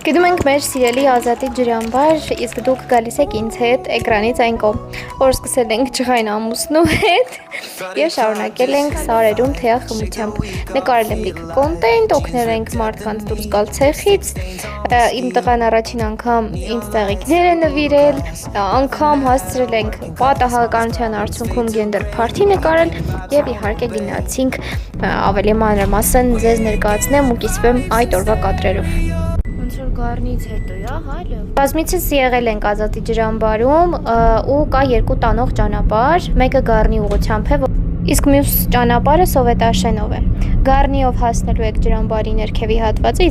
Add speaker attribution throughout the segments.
Speaker 1: Գնում ենք մեր սիրելի Ազատի ջրամբար, իսկ դուք գալիս եք ինձ հետ էկրանից այն կողմ, որ սկսել ենք ջղային ամուսնու հետ եւ շարունակել ենք սարերում թեյախմությամբ։ Նկարել եմ լիքը կոնտենտ, օգնել ենք մարդկանց դուրս գալ ցեխից, իմ տղան առաջին անգամ ինձ ծաղիկներ է նվիրել, անգամ հասցրել ենք պատահականության արդյունքում գենդեր փարթի նկարել եւ իհարկե գնացինք ավելի մանրամասն ձեզ ներկայացնեմ ու կիսվեմ այդ օրվա կադրերով։ Գառնից հետո հալը։ Բազմիցս եղել ենք Ազատի ջրամբարում ու կա երկու տանող ճանապարհ, մեկը Գառնի ուղղությամբ է, իսկ մյուս ճանապարհը Սովետաշենով է։ Գառնիով հասնելու եք ջրամբարի ներքևի հատվածը,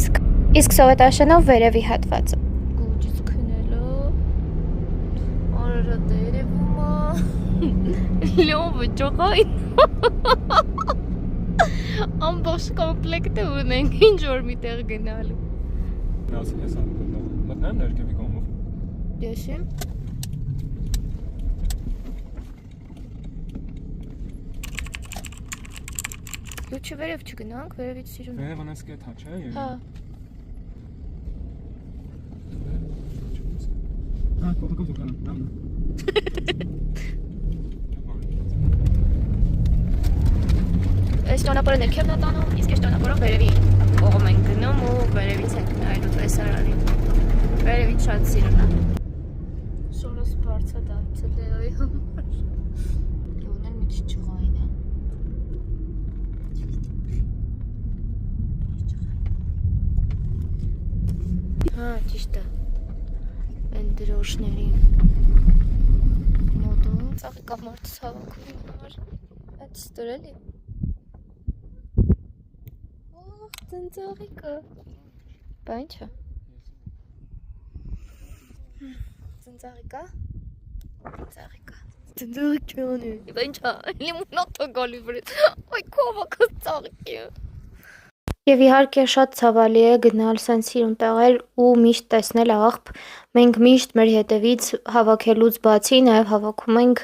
Speaker 1: իսկ Սովետաշենով վերևի հատվածը։ Գուջից քնելով Արարատ երևում է։ Լյովը ճոխային։ Ամբողջ կոմպլեկտը ունենք, ինչ որ միտեղ գնալու։
Speaker 2: Nasıl hesapladın? Bakayım erkeği komu.
Speaker 1: Yaşım. Lütfen verev çıkınank, verev içsirun.
Speaker 2: Verev bana sıkıya taç ha?
Speaker 1: Ha.
Speaker 2: Ha, kodu sokalım. Tamam.
Speaker 1: Այս ճանապարհը ներքևն է տանում, իսկ այս ճանապարհով վերևի կողմ ենք գնում ու վերևից ենք նայելու տեսարանին։ Վերևից շատ սիրուն է։ Շորս բարձա դարձել է այ համար։ Գյունել մի քիչ ջղային է։ Հա, ճիշտ է։ Այն դրոշների մոդում ծաղիկա մարդը հավաքում համար։ Այդ ստորելի։ Ծնծաղիկը։ Բա ինչ է։ Ծնծաղիկա։ Ծնծաղիկ չոնի։ Բա ինչ է։ Լիմոնադը գալի վրից։ Այ քովակը ծաղիկ է։ Եվ իհարկե շատ ցավալի է գնալ սեն սիրուն տեղեր ու միշտ տեսնել աղբ։ Մենք միշտ մեր հետևից հավաքելուց բացի նաև հավաքում ենք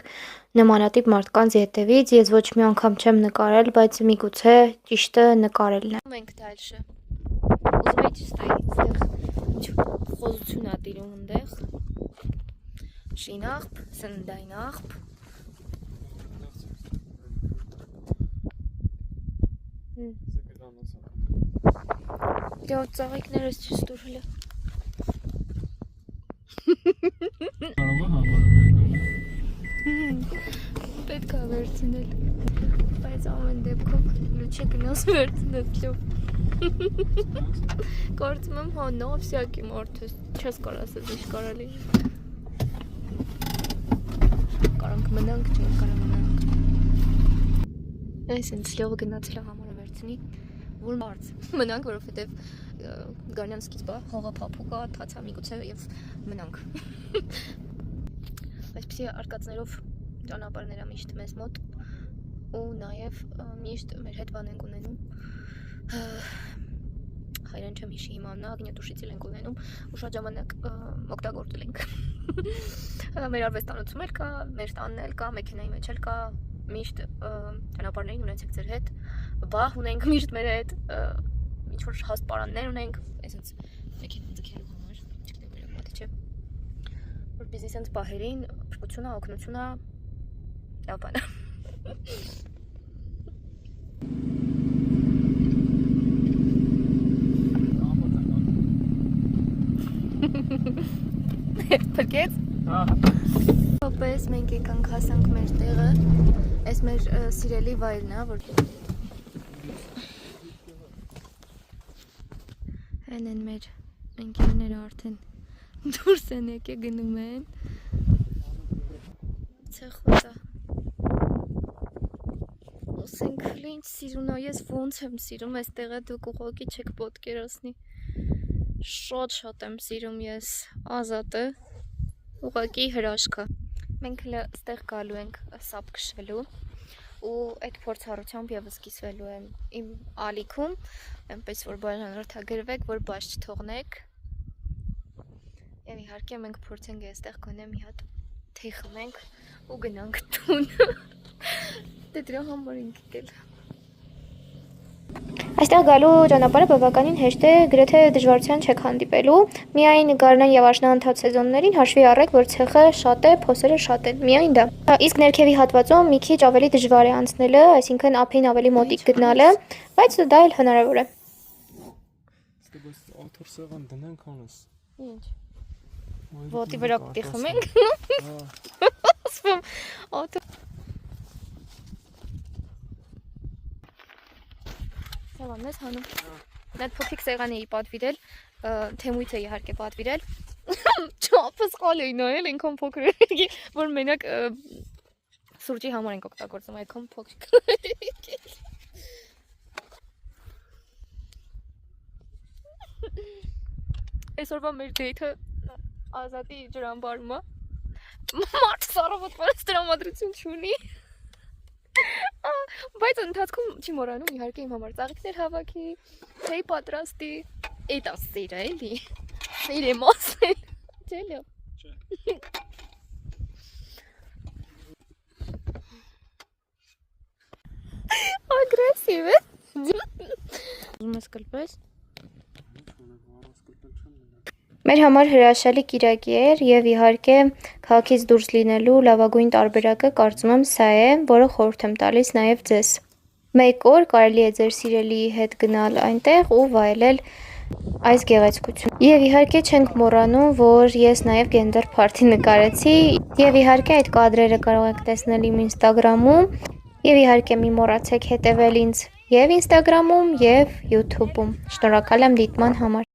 Speaker 1: նմանատիպ մարդկանց ետևից, ես ոչ մի անգամ չեմ նկարել, բայց միգուցե ճիշտը նկարելն է։ Մենք դալշը։ Ուզում եի ճիշտ այստեղ խոզություն ա տիրում ընդեղ։ Շինաղբ, սնդային աղբ։ Դե ծաղիկներս չստուրել է։ Պետք է վերցնել, բայց ամեն դեպքում լուչի գնաս վերցնելով։ Կարծում եմ հա նավսյակի մարդ ես, չես կար ասես ինչ կարալի։ Կարանք մնանք, չենք կարա մնանք։ Այս ինձ լյովը գնացել է համարը վերցնի, որ մարդ մնանք, որովհետև գարնյան սկիզբա հողը փափուկ է, թացա միգուցե և մնանք։ Այսպիսի արկածներով ճանապարհները միշտ մեզ մոտ ու նաև միշտ մեր հետ բան ենք ունենում հայրեն չեմ հիշի հիմա նա ագնետուշիցիլ ենք ունենում ու շատ ժամանակ օգտագործել ենք մեր արվեստանոցում էլ կա, մեր տանն էլ կա, մեքենայի մեջ էլ կա միշտ ճանապարհներին ունեցեք ձեր հետ բահ ունենք միշտ մեր հետ ինչ-որ հաստ պարաններ ունենք այսպես մեքենան ձգելու համար չգիտեմ վերաբադ չէ որպեսզի սենց պահերին փրկությունը, օգնությունը լավ բան է։ Փրկեց։ Ապես մենք եկանք հասանք մեր տեղը, այս մեր սիրելի վայրն է, որ Այն են մեր ընկերները արդեն դուրս են եկե գնում են ցեխոտա Ասենք ինչ սիրուն է, ես ոնց եմ սիրում այս տեղը դուք ուղղակի չեք պատկերացնի շատ եմ սիրում ես Ազատը ուղղակի հրաշքա մենք ստեղ գալու ենք սապ քշվելու ու այդ փորձառությամբ եւս կիսվելու եմ իմ ալիքում այնպես որ բաժանորդագրվեք որ բաց չթողնեք եւ իհարկե մենք փորձենք այստեղ գոնե մի հատ թեյ խմենք ու գնանք տուն դե դրա համար ենք եկել Այստեղ գալու ճանապարհը բավականին հեշտ է, գրեթե դժվարության չեք հանդիպելու։ Միայն գարնան եւ աշնանթաց սեզոններին հաշվի առեք, որ ցեխը շատ է, փոսերը շատ են։ Միայն դա։ Իսկ ներքևի հատվածում մի քիչ ավելի դժվար է անցնելը, այսինքն ափին ավելի մոտիկ գտնալը, բայց դա էլ հնարավոր է։
Speaker 2: Ստե բայց աթոռ սեղան դնենք անես։
Speaker 1: Ինչ։ Ոտի վրա պիտի խմենք։ Ասում, աթոռ Սավան մեզ հանում։ Այդ փոքրիկ սեղան էի պատվիրել, թեմույց է իհարկե պատվիրել։ Չափը սխալ էի նայել, այնքան փոքր էր, որ մենակ սուրճի համար ենք օգտագործում, այդքան փոքրիկ։ Այսօրվա մեր դեյթը Ազատի ջրամբարում է։ Մարդ սառավոտվարս տրամադրություն չունի։ Բայց ընթացքում չի մոռանում իհարկե իմ համար ծաղիկներ հավաքի, թեյ պատրաստի, էդ ասերա էլի, սեր եմ ասել, չելյո։ Ագրեսիվ է։ Ուզում ես կլպես։ Մեր համար հրաշալի կիրակի էր եւ իհարկե քաղաքից դուրս լինելու լավագույն տարբերակը կարծում եմ սա է, որը խորհուրդ եմ տալիս նաեւ ձեզ։ Մեկ օր կարելի է ձեր սիրելիի հետ գնալ այնտեղ ու վայելել այս գեղեցկությունը։ Եվ իհարկե չենք մոռանում, որ ես նաեւ գենդեր փարթի նկարեցի եւ իհարկե այդ կադրերը կարող եք տեսնել իմ Instagram-ում եւ իհարկե մի մոռացեք հետեւել ինձ եւ Instagram-ում եւ YouTube-ում։ Շնորհակալ եմ դիտման համար։